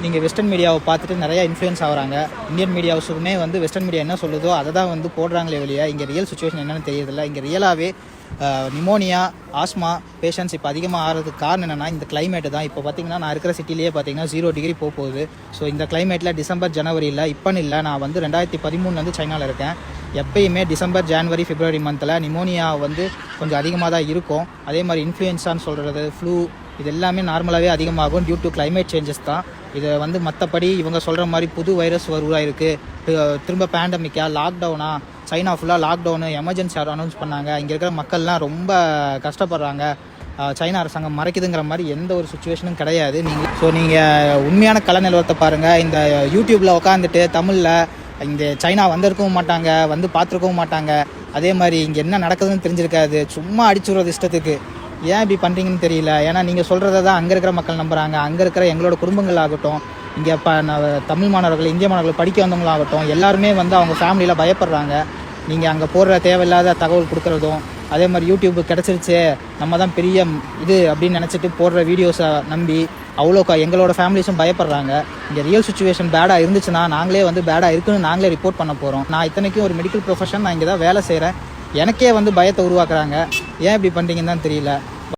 நீங்கள் வெஸ்டர்ன் மீடியாவை பார்த்துட்டு நிறையா இன்ஃப்ளூயன்ஸ் ஆகிறாங்க. இந்தியன் மீடியாவுக்குமே வந்து வெஸ்டர்ன் மீடியா என்ன சொல்லுதோ அதை தான் வந்து போடுறாங்களே வெளியே இங்கே ரியல் சுச்சுவேஷன் என்னென்னு தெரியறதில்ல. இங்கே ரியலாகவே நிமோனியா, ஆஸ்மா பேஷண்ட்ஸ் இப்போ அதிகமாக ஆகிறதுக்கு காரணம் என்னென்னா இந்த கிளைமேட்டு தான். இப்போ பார்த்தீங்கன்னா நான் இருக்கிற சிட்டிலேயே பார்த்தீங்கன்னா 0 டிகிரி போகுது. ஸோ இந்த கிளைமேட்டில் டிசம்பர் ஜனவரியில் இப்போன்னு இல்லை, நான் வந்து 2013 சைனாவில் இருக்கேன். எப்பயுமே டிசம்பர் ஜனவரி பிப்ரவரி மந்தில் நிமோனியா வந்து கொஞ்சம் அதிகமாக தான் இருக்கும். அதே மாதிரி இன்ஃப்ளூயன்ஸான்னு சொல்கிறது, ஃப்ளூ, இது எல்லாமே நார்மலாகவே அதிகமாகும் டியூ டு கிளைமேட் சேஞ்சஸ் தான். இதை வந்து மற்றபடி இவங்க சொல்கிற மாதிரி புது வைரஸ் உருவாயிருக்கு, திரும்ப பேண்டமிக்கா, லாக்டவுனா, சைனா ஃபுல்லாக லாக்டவுனு, எமர்ஜென்சி அனௌன்ஸ் பண்ணாங்க, இங்கே இருக்கிற மக்கள்லாம் ரொம்ப கஷ்டப்படுறாங்க, சைனா அரசாங்கம் மறைக்குதுங்கிற மாதிரி எந்த ஒரு சுச்சுவேஷனும் கிடையாது. நீங்கள் உண்மையான கல நிலவரத்தை பாருங்கள். இந்த யூடியூப்பில் உட்காந்துட்டு தமிழில் இந்த சைனா வந்திருக்கவும் மாட்டாங்க, வந்து பார்த்துருக்கவும் மாட்டாங்க, அதே மாதிரி இங்கே என்ன நடக்குதுன்னு தெரிஞ்சிருக்காது, சும்மா அடிச்சுடுறது இஷ்டத்துக்கு. ஏன் இப்படி பண்ணுறீங்கன்னு தெரியல. ஏன்னா நீங்கள் சொல்கிறத தான் அங்கே இருக்கிற மக்கள் நம்புகிறாங்க. அங்கே இருக்கிற எங்களோட குடும்பங்கள் ஆகட்டும், இங்கே தமிழ் மாணவர்கள், இந்திய மாணவர்கள் படிக்க வந்தவங்களாகட்டும், எல்லாருமே வந்து அவங்க ஃபேமிலியில் பயப்படுறாங்க. நீங்கள் அங்கே போடுற தேவையில்லாத தகவல் கொடுக்குறதும், அதே மாதிரி யூடியூப் கிடச்சிருச்சு நம்ம தான் பெரிய இது அப்படின்னு நினச்சிட்டு போடுற வீடியோஸை நம்பி அவ்வளோ எங்களோட ஃபேமிலிஸும் பயப்படுறாங்க. இங்கே ரியல் சுச்சுவேஷன் பேடாக இருந்துச்சுன்னா நாங்களே வந்து பேடாக இருக்குன்னு நாங்களே ரிப்போர்ட் பண்ண போகிறோம். நான் இத்தனைக்கும் ஒரு மெடிக்கல் ப்ரொஃபஷன், நான் இங்கே தான் வேலை செய்கிறேன். எனக்கே வந்து பயத்தை உருவாக்குறாங்க. ஏன் இப்படி பண்ணுறீங்கன்னு தான் தெரியல.